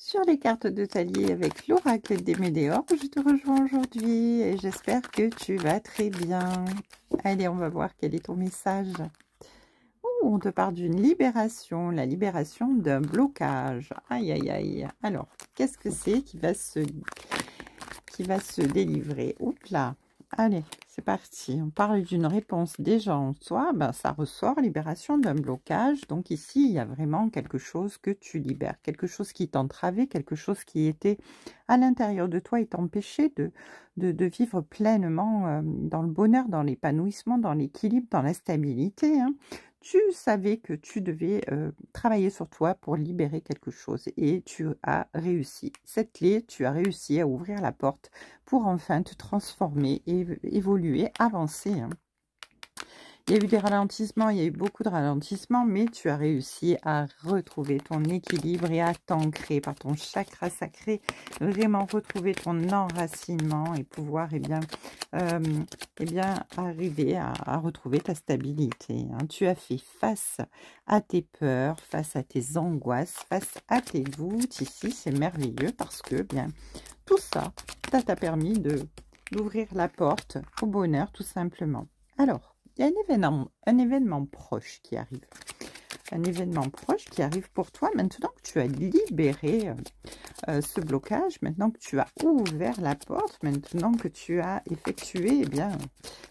Sur les cartes de Talier avec l'oracle des Météores, je te rejoins aujourd'hui et j'espère que tu vas très bien. Allez, on va voir quel est ton message. Ouh, on te parle d'une libération, la libération d'un blocage. Aïe, aïe, aïe. Alors, qu'est-ce que c'est qui va se délivrer? Oups là. Allez, c'est parti. On parle d'une réponse déjà en soi. Ben, ça ressort, libération d'un blocage. Donc ici, il y a vraiment quelque chose que tu libères. Quelque chose qui t'entravait, quelque chose qui était à l'intérieur de toi et t'empêchait de vivre pleinement dans le bonheur, dans l'épanouissement, dans l'équilibre, dans la stabilité. Hein. Tu savais que tu devais travailler sur toi pour libérer quelque chose et tu as réussi. Cette clé, tu as réussi à ouvrir la porte pour enfin te transformer et évoluer, avancer. Hein. Il y a eu des ralentissements, il y a eu beaucoup de ralentissements, mais tu as réussi à retrouver ton équilibre et à t'ancrer par ton chakra sacré, vraiment retrouver ton enracinement et pouvoir arriver à retrouver ta stabilité. Hein. Tu as fait face à tes peurs, face à tes angoisses, face à tes doutes. Ici, c'est merveilleux parce que tout ça, ça t'a permis d'ouvrir la porte au bonheur, tout simplement. Alors, il y a un événement proche qui arrive. Un événement proche qui arrive pour toi maintenant que tu as libéré ce blocage, maintenant que tu as ouvert la porte, maintenant que tu as effectué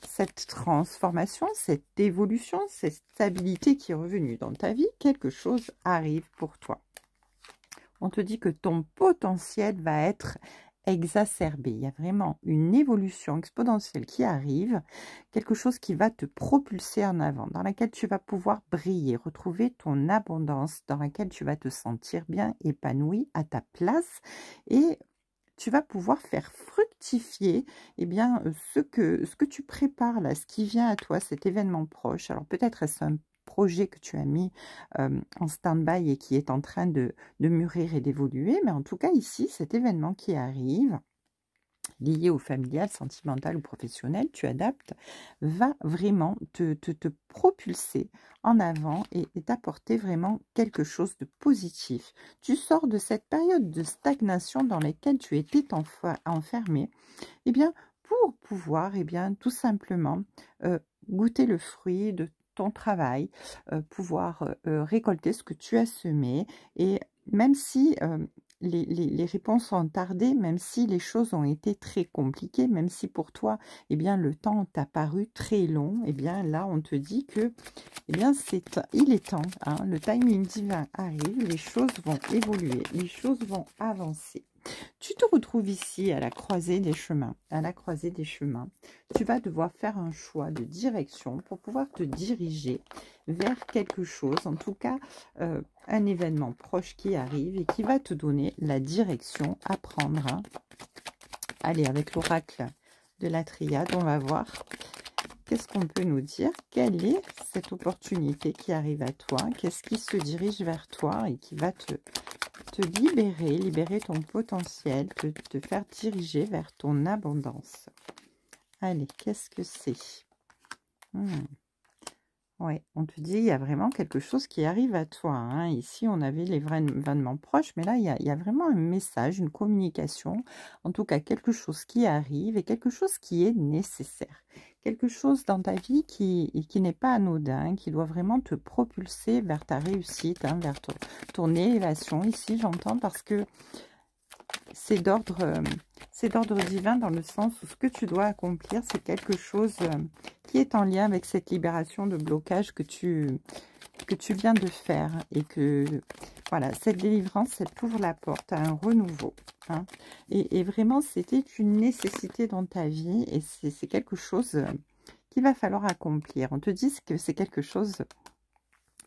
cette transformation, cette évolution, cette stabilité qui est revenue dans ta vie, quelque chose arrive pour toi. On te dit que ton potentiel va être exacerbé. Il y a vraiment une évolution exponentielle qui arrive, quelque chose qui va te propulser en avant, dans laquelle tu vas pouvoir briller, retrouver ton abondance, dans laquelle tu vas te sentir bien épanoui à ta place et tu vas pouvoir faire fructifier ce que tu prépares là, ce qui vient à toi, cet événement proche. Alors peut-être est-ce un projet que tu as mis en stand-by et qui est en train de mûrir et d'évoluer, mais en tout cas ici, cet événement qui arrive, lié au familial, sentimental ou professionnel, tu adaptes, va vraiment te propulser en avant et t'apporter vraiment quelque chose de positif. Tu sors de cette période de stagnation dans laquelle tu étais enfermé, pour pouvoir tout simplement goûter le fruit de ton travail, pouvoir récolter ce que tu as semé, et même si les réponses ont tardé, même si les choses ont été très compliquées, même si pour toi le temps t'a paru très long, là on te dit que il est temps, hein, le timing divin arrive, les choses vont évoluer, les choses vont avancer. Tu te retrouves ici à la croisée des chemins. À la croisée des chemins, tu vas devoir faire un choix de direction pour pouvoir te diriger vers quelque chose, en tout cas un événement proche qui arrive et qui va te donner la direction à prendre. Hein. Allez, avec l'oracle de la triade, on va voir qu'est-ce qu'on peut nous dire. Quelle est cette opportunité qui arrive à toi? Qu'est-ce qui se dirige vers toi et qui va te libérer ton potentiel, te faire diriger vers ton abondance. Allez, qu'est-ce que c'est? Ouais, on te dit, il y a vraiment quelque chose qui arrive à toi. Hein. Ici, on avait les vrais événements proches, mais là, il y a vraiment un message, une communication, en tout cas quelque chose qui arrive et quelque chose qui est nécessaire. Quelque chose dans ta vie qui n'est pas anodin, qui doit vraiment te propulser vers ta réussite, hein, vers ton élévation. Ici, j'entends, parce que c'est d'ordre divin, dans le sens où ce que tu dois accomplir, c'est quelque chose qui est en lien avec cette libération de blocage que tu viens de faire. Et que, voilà, cette délivrance, elle t'ouvre la porte à un renouveau. Hein. Et vraiment, c'était une nécessité dans ta vie et c'est quelque chose qu'il va falloir accomplir. On te dit que c'est quelque chose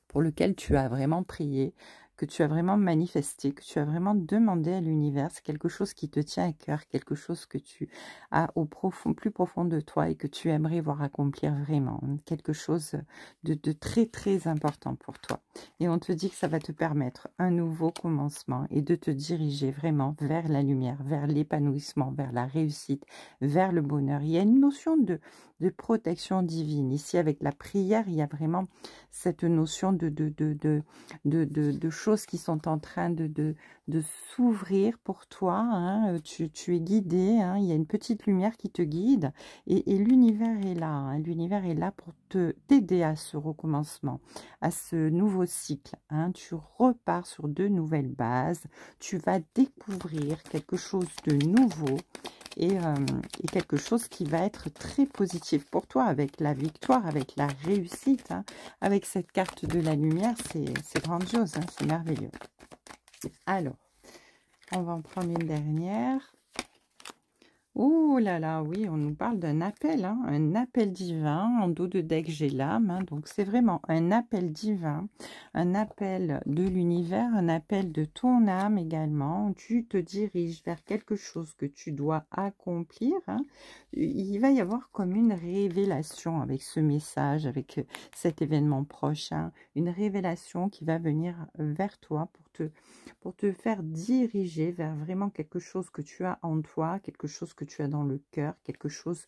pour lequel tu as vraiment prié, que tu as vraiment manifesté, que tu as vraiment demandé à l'univers. C'est quelque chose qui te tient à cœur, quelque chose que tu as plus profond de toi et que tu aimerais voir accomplir vraiment. Quelque chose de très très important pour toi. Et on te dit que ça va te permettre un nouveau commencement et de te diriger vraiment vers la lumière, vers l'épanouissement, vers la réussite, vers le bonheur. Il y a une notion de protection divine. Ici, avec la prière, il y a vraiment cette notion de choses choses qui sont en train de s'ouvrir pour toi, hein. Tu es guidé, hein. Il y a une petite lumière qui te guide et l'univers est là, hein. L'univers est là pour t'aider à ce recommencement, à ce nouveau cycle, hein. Tu repars sur de nouvelles bases, tu vas découvrir quelque chose de nouveau et quelque chose qui va être très positif pour toi, avec la victoire, avec la réussite, hein. Avec cette carte de la lumière, c'est grandiose, hein, c'est merveilleux. Alors, on va en prendre une dernière. Oh là là, oui, on nous parle d'un appel, hein, un appel divin. En dos de deck, j'ai l'âme, hein, donc c'est vraiment un appel divin, un appel de l'univers, un appel de ton âme également. Tu te diriges vers quelque chose que tu dois accomplir, hein. Il va y avoir comme une révélation avec ce message, avec cet événement prochain, une révélation qui va venir vers toi pour te faire diriger vers vraiment quelque chose que tu as en toi, quelque chose que tu as dans le cœur, quelque chose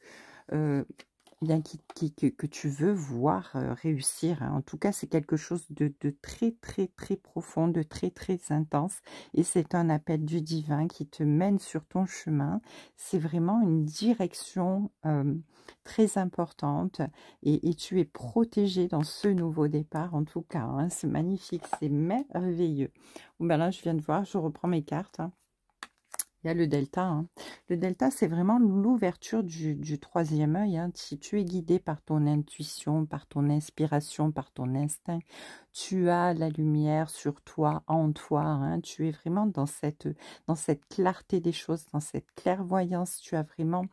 bien que tu veux voir réussir, hein. En tout cas, c'est quelque chose de très, très, très profond, de très, très intense. Et c'est un appel du divin qui te mène sur ton chemin. C'est vraiment une direction très importante. Et tu es protégé dans ce nouveau départ, en tout cas, hein. C'est magnifique, c'est merveilleux. Bon, ben là, je viens de voir, je reprends mes cartes, hein. Il y a le delta, hein. Le delta, c'est vraiment l'ouverture du troisième œil, hein. Si tu es guidé par ton intuition, par ton inspiration, par ton instinct, tu as la lumière sur toi, en toi, hein. Tu es vraiment dans cette clarté des choses, dans cette clairvoyance. Tu as vraiment...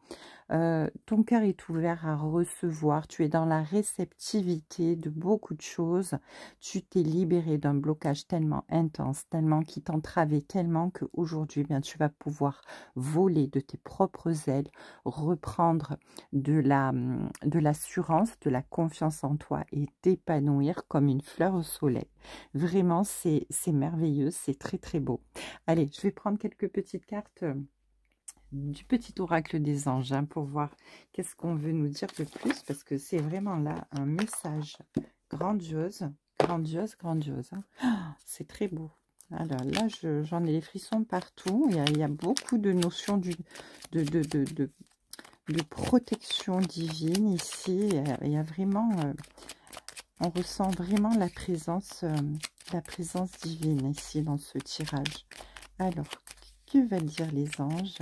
ton cœur est ouvert à recevoir, tu es dans la réceptivité de beaucoup de choses, tu t'es libéré d'un blocage tellement intense, tellement qui t'entravait, tellement qu'aujourd'hui, bien, tu vas pouvoir voler de tes propres ailes, reprendre de l'assurance, de la confiance en toi et t'épanouir comme une fleur au soleil. Vraiment, c'est merveilleux, c'est très très beau. Allez, je vais prendre quelques petites cartes du petit oracle des anges, hein, pour voir qu'est-ce qu'on veut nous dire de plus, parce que c'est vraiment là un message grandiose, grandiose, grandiose, hein. Oh, c'est très beau. Alors là, j'en ai les frissons partout. Il y a beaucoup de notions de protection divine ici. Il y a vraiment, on ressent vraiment la présence divine ici dans ce tirage. Alors, que veulent dire les anges?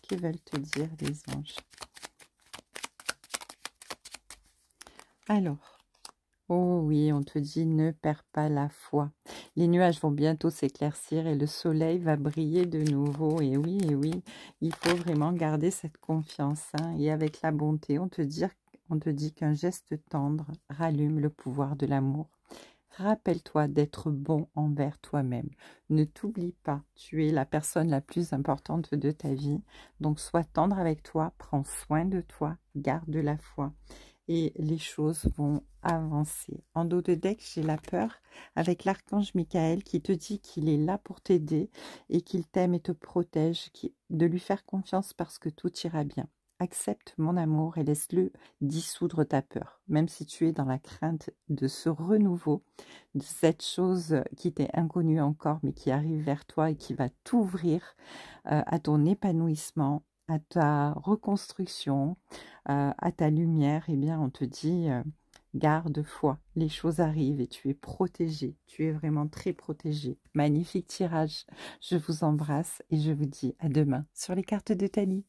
Que veulent te dire les anges? Alors, oh oui, on te dit ne perds pas la foi. Les nuages vont bientôt s'éclaircir et le soleil va briller de nouveau. Et oui, il faut vraiment garder cette confiance, hein. Et avec la bonté, on te dit qu'un geste tendre rallume le pouvoir de l'amour. Rappelle-toi d'être bon envers toi-même. Ne t'oublie pas, tu es la personne la plus importante de ta vie. Donc, sois tendre avec toi, prends soin de toi, garde la foi. Et les choses vont avancer. En dos de deck, j'ai la peur avec l'archange Michael qui te dit qu'il est là pour t'aider et qu'il t'aime et te protège, de lui faire confiance parce que tout ira bien. Accepte mon amour et laisse-le dissoudre ta peur, même si tu es dans la crainte de ce renouveau, de cette chose qui t'est inconnue encore, mais qui arrive vers toi et qui va t'ouvrir à ton épanouissement, à ta reconstruction, à ta lumière. Eh bien, on te dit, garde foi, les choses arrivent et tu es protégé, tu es vraiment très protégé. Magnifique tirage, je vous embrasse et je vous dis à demain sur les cartes de Thalie.